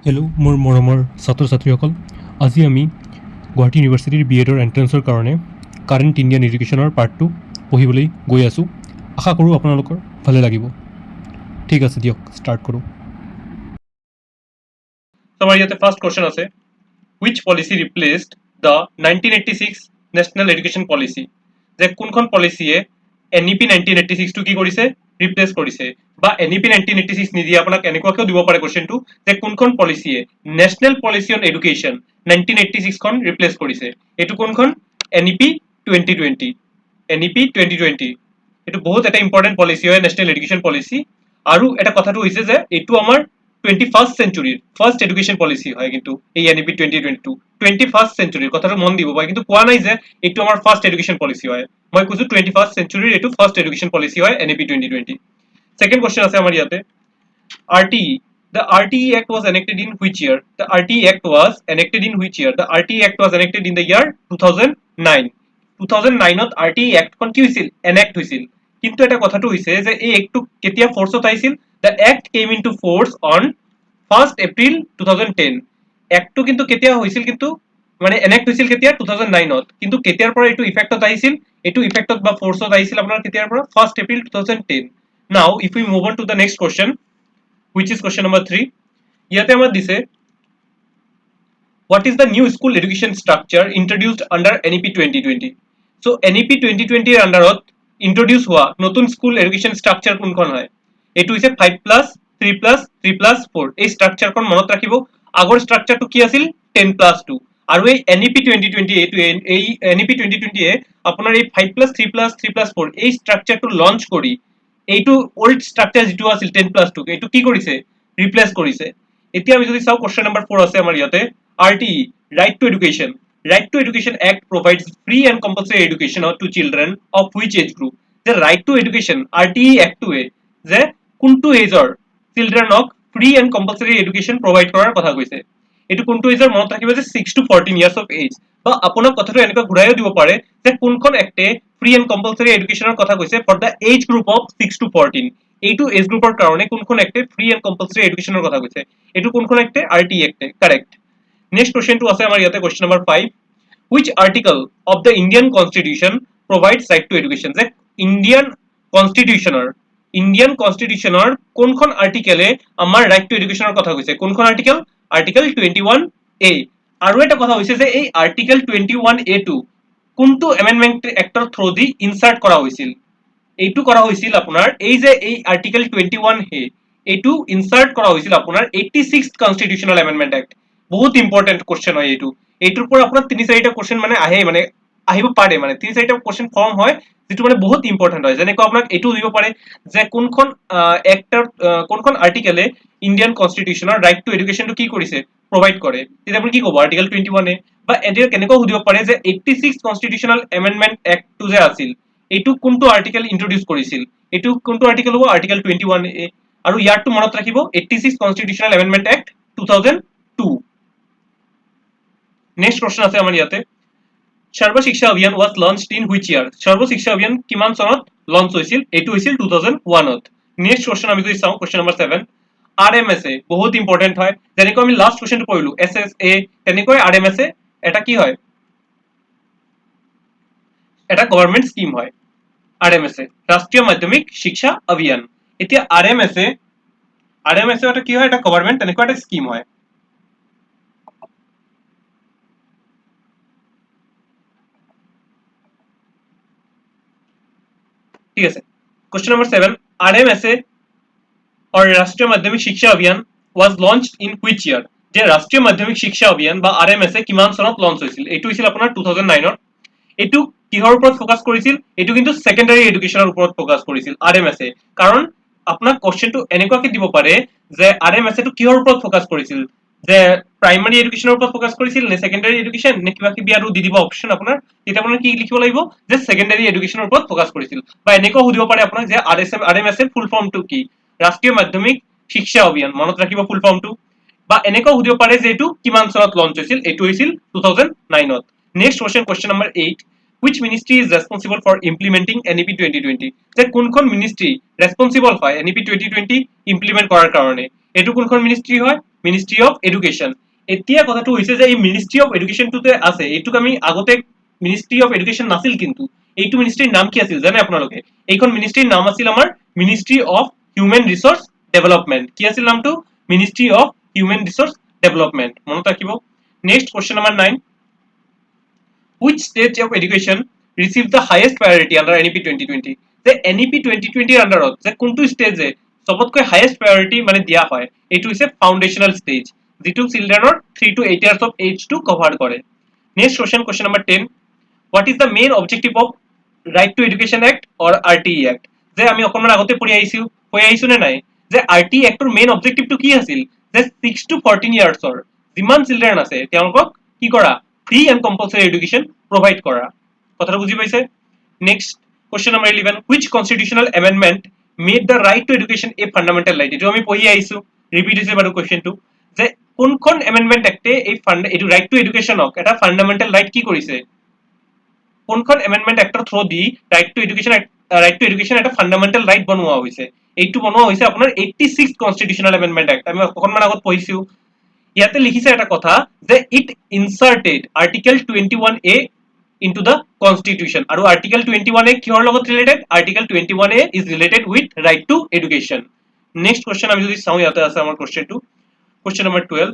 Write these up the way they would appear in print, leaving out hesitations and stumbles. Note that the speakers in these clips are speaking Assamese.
হেল্ল' মোৰ মৰমৰ ছাত্ৰ ছাত্ৰীসকল, আজি আমি গুৱাহাটী ইউনিভাৰ্চিটিৰ BEdৰ এণ্ট্ৰেঞ্চৰ কাৰণে কাৰেণ্ট ইণ্ডিয়ান এডুকেশ্যনৰ পাৰ্টটো পঢ়িবলৈ গৈ আছোঁ। আশা কৰোঁ আপোনালোকৰ ভালে লাগিব। ঠিক আছে, দিয়ক ষ্টাৰ্ট কৰোঁ। আমাৰ ইয়াতে ফাৰ্ষ্ট কোৱেশ্চন আছে, which policy replaced the 1986 national education policy? যে কোনখন পলিচিয়ে NEP 1986 টো কি কৰিছে, ৰিপ্লেচ কৰিছে। বা NEP 1986 নিদিয়ে, আপোনাক এনেকুৱাকেও দিব পাৰে কোৱেশ্চনটো যে কোনখন পলিচিয়ে নেশ্যনেল পলিচি অন এডুকেশ্যন 1986 খন ৰিপ্লেচ কৰিছে। এইটো কোনখন? NEP 2020। NEP 2020 এইটো বহুত এটা ইম্পৰ্টেণ্ট পলিচি হয়, নেশ্যনেল এডুকেশ্যন পলিচি। আৰু এটা কথাটো হৈছে যে এইটো আমাৰ 21st century first education policy হয়, কিন্তু এই NEP 2022 21st century কথাটো মন দিব পাৰে, কিন্তু কোৱা নাই যে এইটো আমাৰ ফাৰ্ষ্ট এডুকেশ্যন পলিচি হয়। মই কৈছো 21st century এইটো ফাৰ্ষ্ট এডুকেশ্যন পলিচি হয়, NEP 2020। সেকেন্ড কোৱেশ্চন আছে আমাৰ ইয়াতে, RTE. The RTE Act was enacted in which year? The RTE Act was enacted in which year? The RTE Act was enacted in the year 2009. 2009ত RTE Act খন কি হৈছিল? Enact হৈছিল। কিন্তু এটা কথাটো হৈছে যে এই এক্টটো কেতিয়া ফৰ্চত আহিছিল? The Act came into force on 1st April 2010। এক্টটো কিন্তু কেতিয়া হৈছিল, কিন্তু মানে এনেক্ট হৈছিল কেতিয়া? 2009ত। কিন্তু কেতিয়াৰ পৰা এইটো ইফেক্টত আহিছিল? এইটো ইফেক্টত বা ফৰ্চত আহিছিল আপোনাৰ কেতিয়াৰ পৰা? 1st April 2010। Now if we move on to the next question, which is question number 3, ইয়াতে আমাৰ দিছে, what is the new school education structure introduced under NEP 2020? So NEP 2020 এর আন্ডারত ইন্ট্রোডিউস হওয়া নতুন স্কুল এডুকেশন স্ট্রাকচার কোনখন হয়? এইটো হৈছে 5+3+3+4। এই স্ট্রাকচারখন মনত ৰাখিব। আগৰ স্ট্ৰাকচাৰটো কি আছিল? 10+2। আৰু এই NEP 2020 এই NEP 2020 এ আপোনাৰ এই 5+3+3+4 এই স্ট্ৰাকচাৰটো লঞ্চ কৰি এইটো ওল্ড স্ট্ৰাকচাৰ যেটো আছিল 10+2 এইটো কি কৰিছে? ৰিপ্লেস কৰিছে। এতিয়া আমি যদি চাও কোশ্চেন নাম্বাৰ 4 আছে আমাৰ ইয়াতে, RTE, Right to Education. Right to Education Act provides free and compulsory education to children of which age group? The Right to Education RTE Act to এ যে কোনটো এজৰ চিলড্ৰেনক free and compulsory education provide কৰাৰ কথা কৈছে। এইটো কোনটো এজৰ? মনত ৰাখিব যে 6 to 14 ইয়াৰ্স অফ এজ। বা আপোনাক কথাটো এনেকুৱা ঘূৰাইও দিব পাৰে যে কোনখন এক্টে ফ্ৰী এণ্ড কম্পালসৰি এডুকেশ্যনৰ কথা কৈছে for the age group of 6 to 14। এইটো এজ গ্ৰুপৰ কাৰণে কোনখন এক্টে ফ্ৰী এণ্ড কম্পালসৰি এডুকেশ্যনৰ কথা কৈছে? এইটো কোনখন এক্টে? RTE এক্টে। কাৰেক্ট। নেক্সট কোৱেশ্চনটো আছে আমাৰ ইয়াতে, question number 5, which article of the Indian Constitution provides right to education? যে ইণ্ডিয়ান কনষ্টিটিউশ্যনৰ কোনখন আৰ্টিকেলে আমাৰ ৰাইট টু এডুকেশ্যনৰ কথা কৈছে? কোনখন আৰ্টিকেল? Article 21A। আৰু এটা কথা হৈছে যে এই আৰ্টিকেল 21A টো কোনটো এমেণ্ডমেণ্ট এক্টৰ থ্ৰু দি ইনচাৰ্ট কৰা হৈছিল? এইটো কৰা হৈছিল আপোনাৰ এই যে এই আৰ্টিকেল 21A এইটো ইনচাৰ্ট কৰা হৈছিল আপোনাৰ 86th কনষ্টিটিউচনেল এমেণ্ডমেণ্ট এক্ট। বহুত ইম্পৰ্টেন্ট কোশ্চেন হয় এইটো। এইটোৰ পৰা আপোনাৰ 3-4টা কোশ্চেন মানে আহে, মানে আহিব পাৰে, মানে 3-4টা কোশ্চেন ফৰ্ম হয় যেটো মানে বহুত ইম্পৰ্টেন্ট হয়। যেনেকৈ আপোনাক এইটো দিব পাৰে যে কোনখন এক্টৰ কোনখন আৰ্টিকেলে ইণ্ডিয়ান কনষ্টিটিউচনৰ ৰাইট টু এডুকেশ্যনটো কি কৰিছে? প্ৰভাইড কৰে। তেতিয়া আপুনি কি ক'ব? Article 21A। বা এতিয়া কেনেকৈ সুধিব পাৰে যে 86th কনষ্টিটিউচনেল এমেণ্ডমেণ্ট এক্টটো যে আছিল এইটো কোনটো আৰ্টিকেল ইন্ট্ৰডিউস কৰিছিল? এইটো কোনটো আৰ্টিকেল হ'ব? Article 21A। আৰু ইয়াৰটো মনত ৰাখিব, 86th constitutional amendment act 2002। Next question আছে আমাৰ ইয়াতে, সৰ্ব শিক্ষা অভিযান was launched in which year? সৰ্ব শিক্ষা অভিযান কিমান চনত লঞ্চ হৈছিল? এইটো হৈছিল 2001ত। নেক্সট কোশ্চেন আমি যদি চাওঁ, কোশ্চেন নম্বৰ 7, RMSA বহুত ইম্পৰ্টেন্ট হয়। যেনেকৈ আমি লাষ্ট কোশ্চেনটো পঢ়িলো SSA, তেনেকৈ RMSA এটা কি হয়? এটা গভৰ্ণমেণ্ট স্কিম হয়। RMSA ৰাষ্ট্ৰীয় মাধ্যমিক শিক্ষা অভিযান। এতিয়া RMSA এটা কি হয়? এটা গভৰ্ণমেণ্ট তেনেকুৱা এটা স্কিম হয়। ঠিক আছে। কোশ্চেন নম্বৰ 7, RMSA or ৰাষ্ট্ৰীয় মাধ্যমিক শিক্ষা অভিযান was launched in which year? যে ৰাষ্ট্ৰীয় মাধ্যমিক শিক্ষা অভিযান বা RMSA কিমান চনত লঞ্চ হৈছিল? এইটো হৈছিল আপোনাৰ 2009ত। এইটো কিহৰ ওপৰত ফোকাস কৰিছিল? এইটো কিন্তু সেকেন্ডাৰী এডুকেশ্যনৰ ওপৰত ফোকাস কৰিছিল RMSA। কাৰণ আপোনাক কোশ্চেনটো এনেকুৱাকে দিব পাৰে যে RMSA টো কিহৰ ওপৰত ফোকাস কৰিছিল? যে প্ৰাইমাৰী এডুকেশ্যনৰ ওপৰত ফোকাস কৰিছিল নে সেকেন্ডাৰী এডুকেশ্যন নে কিবা কিবি আৰু দি দিব অপশ্যন আপোনাৰ। তেতিয়া আপোনাৰ কি লিখিব লাগিব? যে সেকেন্ডাৰী এডুকেশ্যনৰ ওপৰত ফোকাস কৰিছিল। বা এনেকুৱা সুধিব পাৰে আপোনাক যে RMSA ফুল ফৰ্মটো কি? ৰাষ্ট্ৰীয় মাধ্যমিক শিক্ষা অভিযান, মনত ৰাখিব ফুল ফৰ্মটো। বা এনেকুৱা সুধিব পাৰে যে এইটো কিমান চনত লঞ্চ হৈছিল? এইটো হৈছিল 2009ত। Next question, question number 8, which ministry is responsible for implementing NEP 2020? যে কোনখন মিনিষ্ট্ৰি ৰেসপন্সিবল হয় NEP 2020 ইমপ্লিমেন্ট কৰাৰ কাৰণে? এইটো কোনখন মিনিষ্ট্ৰি হয় মিনিষ্ট্ৰি অফ এডুকেশ্যন এতিয়া কথাটো হৈছে যে এই মিনিষ্ট্ৰি অফ এডুকেশ্যনটোতে আছে এইটোক আমি আগতে মিনিষ্ট্ৰি অফ এডুকেশ্যন নাছিল কিন্তু এইটো মিনিষ্ট্ৰিৰ নাম কি আছিল জানে আপোনালোকে এইখন মিনিষ্ট্ৰিৰ নাম আছিল আমাৰ ministry of human resource development কি আছিল নামটো ministry of human resource development মনত ৰাখিব next question number 9 which stage of education received the highest priority under NEP 2020 যে NEP 2020 এর আন্ডারত যে কোনটো স্টেজে সবতকৈ হাইয়েস্ট প্ৰায়ৰিটি মানে দিয়া হয় এইটো হৈছে ফাউন্ডেশনাল স্টেজ যেটো চিলড্ৰেনৰ 3 to 8 years of age to cover কৰে next question number 10 what is the main objective of right to education act or RTE act যে আমি অকমান আগতে পঢ়ি আইছো নে নাই যে RTE actৰ মেইন অবজেক্টিভটো কি আছিল যে 6 to 14 years অৰ যিমান চিলড্ৰেন আছে তেওঁলোকক কি কৰা ফ্ৰী এন্ড কম্পালসৰি এডুকেশন প্ৰোভাইড কৰা কথাটা বুঝি পাইছে next question number 11 which constitutional amendment made the right to education a fundamental right এটো আমি পঢ়ি আইছো ৰিপিট হৈছে বাৰু কোশ্চেনটো যে কোনখন এমেন্ডমেন্ট এক্টে এই এটো ৰাইট টু এডুকেশনক এটা ফান্ডামেন্টাল ৰাইট কি কৰিছে কোনখন amendment actor through the right to education এটা ফান্ডামেন্টাল ৰাইট বনোৱা হৈছে এইটো বনোৱা হৈছে আপোনাৰ 86 কনস্টিটিউশনাল এমেন্ডমেন্ট এক্ট আমি অকনমান আগত পঢ়িছো ইয়াতে লিখিছে এটা কথা যে it inserted article 21A into the constitution আৰু আৰ্টিকেল 21A কিহৰ লগত related article 21A is related with right to education next question আমি যদি চাও ইয়াতে আছে আমাৰ কোশ্চেনটো question number 12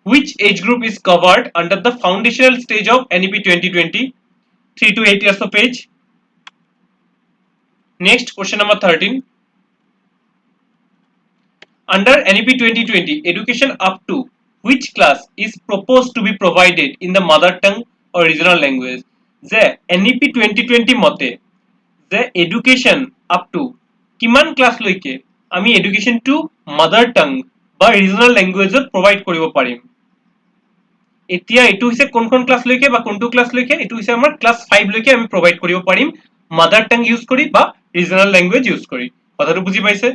which age group is covered under the foundational stage of NEP 2020 3 to 8 years of age next question number 13 under NEP 2020 education up to which class is proposed to be provided in the mother tongue or regional language যে NEP 2020 মতে যে education up to কিমান ক্লাস লৈকে আমি education to mother tongue বা regional language provide কৰিব পাৰিম এতিয়া এটো হৈছে কোনখন ক্লাস লৈকে বা কোনটো ক্লাস লৈকে এটো হৈছে আমাৰ ক্লাস 5 লৈকে আমি provide কৰিব পাৰিম mother tongue ইউজ কৰি বা regional language ইউজ কৰি কথাটো বুজি পাইছে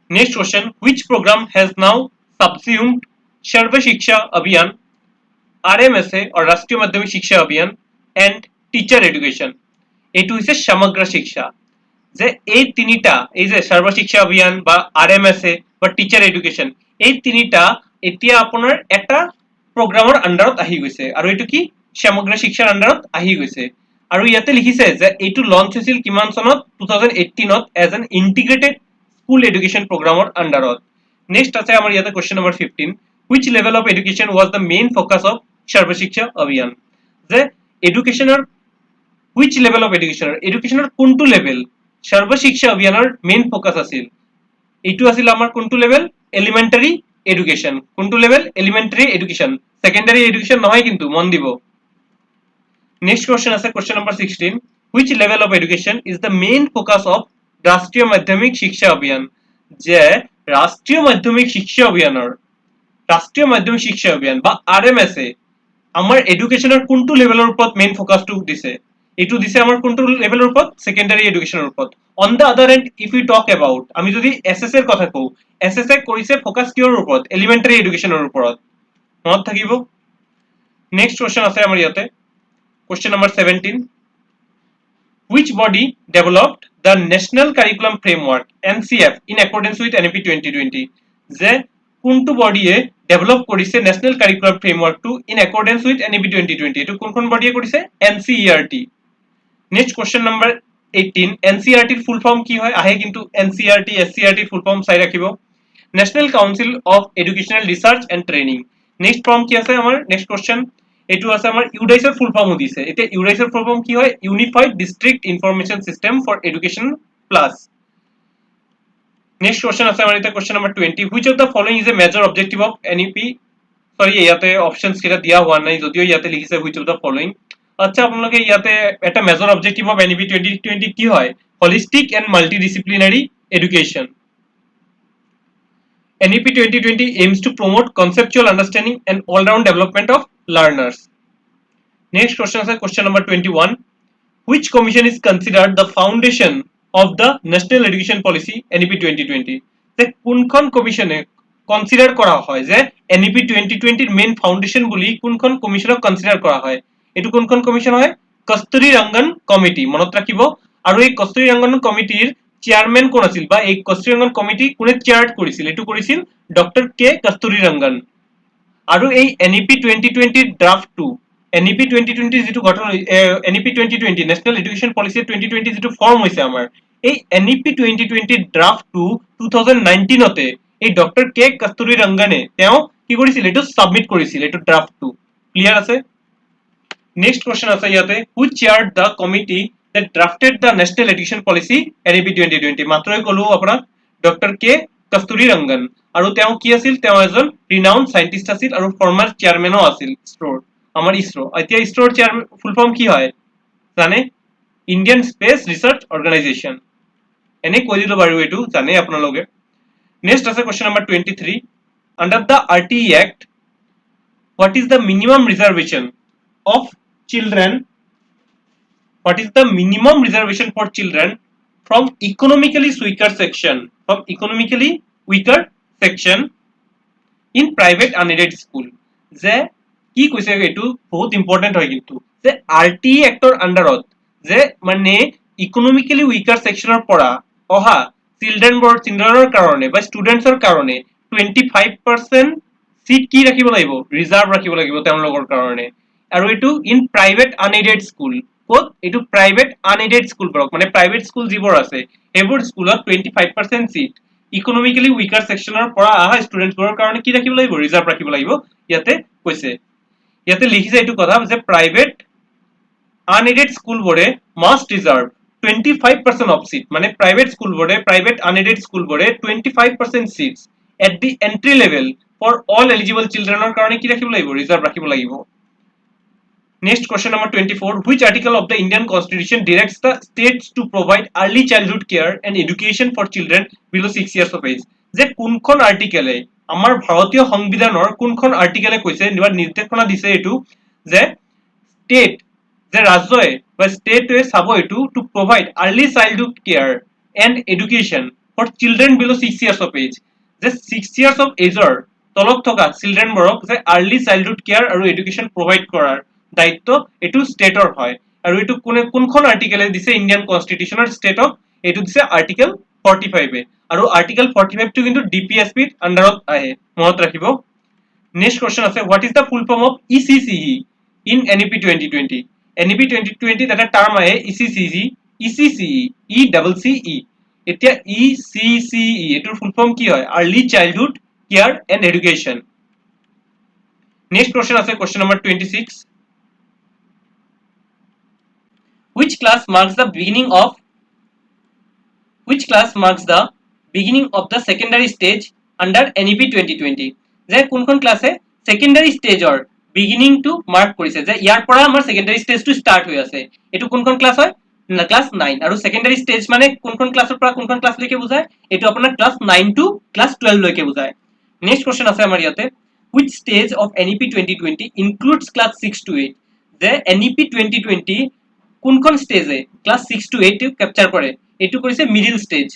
Next question, which program has now subsumed Sarva Shiksha Abhiyan, RMSA or Rashtriya Madhyamik Shiksha Abhiyan and teacher education? এইটো হৈছে সমগ্ৰ শিক্ষা যে এই তিনিটা এই যে সর্ব শিক্ষা অভিযান বা RMSA বা টিচার এডুকেশন এই তিনিটা এতিয়া আপোনাৰ এটা প্ৰগ্ৰামৰ আন্ডাৰত আহি গৈছে আৰু এইটো কি সমগ্ৰ শিক্ষাৰ আন্ডাৰত আহি গৈছে আৰু ইয়াতে লিখিছে যে এইটো লঞ্চ হৈছিল কিমান চনত 2018 ত as an integrated school education প্ৰোগ্ৰামৰ আন্ডাৰত নেক্সট আছে আমাৰ ইয়াতে question number 15 which level of education was the main focus of সর্ব শিক্ষা অভিযান যে এডুকেশনৰ which level of educationer কোনটো লেভেল সৰ্ব শিক্ষা অভিযানৰ মেইন ফোকাস আছিল এইটো আছিল আমাৰ কোনটো লেভেল এলিমেন্টাৰি এডুকেশন কোনটো লেভেল এলিমেন্টাৰি এডুকেশন সেকেন্ডাৰি এডুকেশন নহয় কিন্তু মন দিব নেক্সট কোশ্চেন আছে question number 16 which level of education is the main focus of রাষ্ট্রীয় মাধ্যমিক শিক্ষা অভিযান যে রাষ্ট্রীয় মাধ্যমিক শিক্ষা অভিযান বা RMSA আমাৰ এডুকেশনৰ কোনটো লেভেলৰ ওপৰত মেইন ফোকাসটো দিছে এইটো দিছে আমাৰ কোনটো লেভেলৰ ওপৰত সেকেন্ডাৰি এডুকেশনৰ ওপৰত on the other and if you talk about আমি যদি SSA এর কথা কও SSA কৰিছে ফোকাস কিহৰ ওপৰত এলিমেন্টাৰি এডুকেশনৰ ওপৰত মনত থাকিব নেক্সট কোশ্চেন আছে আমাৰ ইয়াতে question number 17 which body developed the national curriculum framework NCF in accordance with NEP 2020 যে কোনটো বডিয়ে ডেভেলপ কৰিছে national curriculum framework to in accordance with NEP 2020 এটো কোনখন বডিয়ে কৰিছে NCERT next question number 18 NCERT এর ফুল ফর্ম কি হয় আহে কিন্তু NCERT SCERT ফুল ফর্ম চাই রাখিব national council of educational research and training next form কি আছে আমাৰ নেক্সট কোশ্চেন এটো আছে আমাৰ ইউডাইসৰ ফুল ফৰ্ম দিছে এতে ইউডাইসৰ ফুল ফৰ্ম কি হয় unified district information system for education plus next question আছে আমাৰ এটা question number 20 which of the following is a major objective of NEP sorry ইয়াতে অপশনস কিটা দিয়া হোৱা নাই যদিও ইয়াতে লিখিছে which of the following আচ্ছা আপোনালোকে ইয়াতে এটা মেজৰ অবজেক্টিভ অফ NEP 2020 কি হয় holistic and multidisciplinary education NEP 2020 aims to promote conceptual understanding and all-round development of learners. Next question is question number 21. Which commission is considered the foundation of the National Education Policy NEP 2020? The কোনখন কমিশনে কনসিডার করা হয় যে NEP 2020 এর মেইন ফাউন্ডেশন বলি কোনখন কমিশনক কনসিডার করা হয় এটু কোনখন কমিশন হয় কস্তুৰী ৰংগন কমিটি মনত ৰাখিব আৰু এই কস্তুৰী ৰংগন কমিটিৰ চেয়াৰম্যান কোন আছিল বা এই কস্তুৰী ৰংগন কমিটি কোনে চেয়াৰ কৰিছিল এটো কৰিছিল ডক্টৰ কে কস্তুৰী ৰংগন আৰু এই এনইপি 2020 ড্ৰাফট 2 এনইপি 2020 যেটো গঠন এনইপি 2020 নেশনাল এডুকেশন পলিসি 2020 যেটো ফর্ম হৈছে আমাৰ এই এনইপি 2020 ড্ৰাফট 2 2019 তে এই ডক্টৰ কে কস্তুৰী ৰংগনে তেওঁ কি কৰিছিল এটো সাবমিট কৰিছিল এটো ড্ৰাফট 2 ক্লিয়াৰ আছে নেক্সট কোশ্চেন আছে ইয়াতে who chaired the committee that drafted the national education policy NEP 2020 মাত্ৰই কলো আপোনাক ডক্টৰ কে কস্তুৰী ৰংগন আৰু তেওঁ কি আছিল তেওঁ এজন ৰিনাউন্ড সাইন্টিস্ট আছিল আৰু ফৰ্মাৰ চেয়াৰম্যানও আছিল ইছৰোৰ আমাৰ ইছৰো এতিয়া ইছৰোৰ চেয়াৰম্যান ফুল ফৰ্ম কি হয় জানে ইণ্ডিয়ান স্পেচ ৰিসাৰ্চ অৰ্গানাইজেশন এনে কৈ দিলো বাৰু এটো জানে আপোনালোকে নেক্সট আছে question number 23 under the RTE act what is the minimum reservation of children what is the minimum reservation for children from economically weaker section in private unaided school যে কি কৈছে এটো বহুত ইম্পৰ্টেন্ট হয় কিন্তু যে আৰটি এক্টৰ আন্ডাৰত যে মানে ইকোনমিক্যালি উইকাৰ সেকশনৰ পৰা অহা চিলড্ৰেনৰ কাৰণে বা ষ্টুডেন্টছৰ কাৰণে 25% সিট কি ৰাখিব লাগিব ৰিজাৰ্ভ ৰাখিব লাগিব তেওঁলোকৰ কাৰণে আৰু এটো ইন প্ৰাইভেট আনএইডেড স্কুল ক'ত এটো প্ৰাইভেট আনএইডেড স্কুল ব্লক মানে প্ৰাইভেট স্কুল যিবোৰ আছে সেইবোৰ স্কুলত 25% সিট ইকোনমিক্যালি উইকাৰ সেকশনৰ পৰা আহা ষ্টুডেন্টছবোৰৰ কাৰণে কি ৰাখিব লাগিব ৰিজাৰ্ভ ৰাখিব লাগিব ইয়াতে কৈছে ইয়াতে লিখিছে এটো কথা যে private unaided school board must reserve 25% of seat মানে private school board private unaided school board 25% seats at the entry level for all eligible children or karone ki rakhibo lagibo reserve rakhibo lagibo next question number 24 which article of the Indian constitution directs the states to provide early childhood care and education for children below 6 years of age যে কোনখন আৰ্টিকেলে আমাৰ ভাৰতীয় সংবিধানৰ কোনখন আৰ্টিকেলে কৈছে নিৰ্দেশনা দিছে এটো যে স্টেট যে ৰাজ্যই বা স্টেটে চাব এটো to provide early childhood care and education for children below 6 years of as যে 6 ইয়ার্স অফ এজৰ তলত থকা চিলড্ৰেন বৰক যে আৰ্লি চাইল্ডহুড কেয়াৰ আৰু এডুকেশন প্ৰভাইড কৰাৰ দায়িত্ব এটো স্টেটৰ হয় আৰু এটো কোনখন আৰ্টিকেলে দিছে ইন্ডিয়ান কনস্টিটিউশনৰ স্টেটক এটো দিছে আৰ্টিকেল 45 এ আৰু আৰ্টিকেল 45 টো কিন্তু ডিপিএসপি আন্ডাৰত আহে মনত ৰাখিব নেক্সট কোশ্চেন আছে what is the full form of ECCE in NEP 2020 NEP 2020 এটা টাৰ্ম আহে ECCE ECCE এতিয়া ECCE এটোৰ ফুল ফর্ম কি হয় early childhood care and education next question আছে question number 26 which class marks the beginning of the secondary stage under NEP 2020 যে কোনখন ক্লাসে সেকেন্ডারি স্টেজৰ বিগিনিং টু মাৰ্ক কৰিছে যে ইয়াৰ পৰা আমাৰ সেকেন্ডাৰি স্টেজ টু স্টাৰ্ট হৈ আছে এটো কোনখন ক্লাস হয় না ক্লাস 9 আৰু সেকেন্ডাৰি স্টেজ মানে কোনখন ক্লাসৰ পৰা কোনখন ক্লাস লৈকে বুজায় এটো আপোনাৰ ক্লাস 9 টু ক্লাস 12 লৈকে বুজায় নেক্সট কোশ্চেন আছে আমাৰ ইয়াতে which stage of NEP 2020 includes class 6 to 8 যে NEP 2020 কোনখন স্টেজে ক্লাস 6 to 8 ক্যাপচার করে এটো কৰিছে মিডল স্টেজ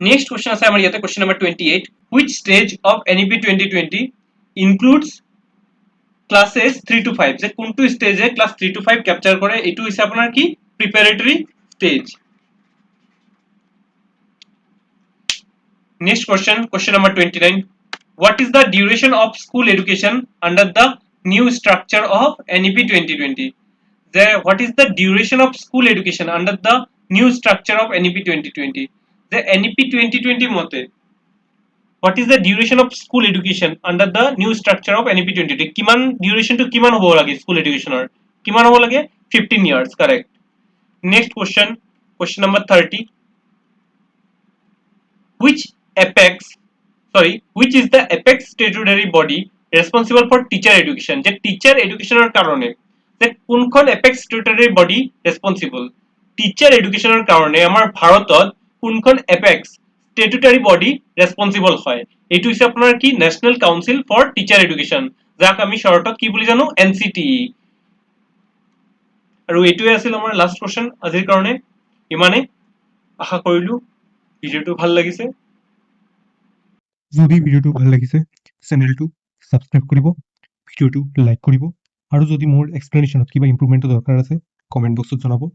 নেক্সট কোশ্চেন আছে আমাৰ ইয়াতে question number 28 which stage of NEP 2020 includes classes 3 to 5 যে কোনটো স্টেজে ক্লাস 3 to 5 ক্যাপচার করে এটো হইছে আপনার কি preparatory stage next question number 29 what is the duration of school education under the new structure of NEP 2020 the what is the duration of school education under the new structure of NEP 2020 the NEP 2020 মতে what is the duration of school education under the new structure of NEP 2020 কিমান duration to কিমান হ'ব লাগে school educationৰ কিমান হ'ব লাগে 15 years correct next question number 30 which is the apex statutory body responsible for teacher education যে teacher educationৰ কাৰণে যে কোনখন apex statutory body responsible teacher educationৰ কাৰণে আমাৰ ভাৰতত কোনখন apex statutory body responsible হয় এটো হৈছে আপোনাৰ কি national council for teacher education যাক আমি শৰ্টত কি বুলি জানো NCTE আৰু এটোৱে আছিল আমাৰ লাষ্ট কোশ্চেন আজিৰ কাৰণে ইমানে আশা কৰিলো ভিডিওটো ভাল লাগিছে যদি ভিডিওটো ভাল লাগিছে চেনেলটো সাবস্ক্ৰাইব কৰিব ভিডিওটো লাইক কৰিব আৰু যদি মোৰ এক্সপ্লেনেশ্যনত কিবা ইম্প্ৰুভমেণ্টৰ দৰকাৰ আছে কমেণ্ট বক্সত জনাব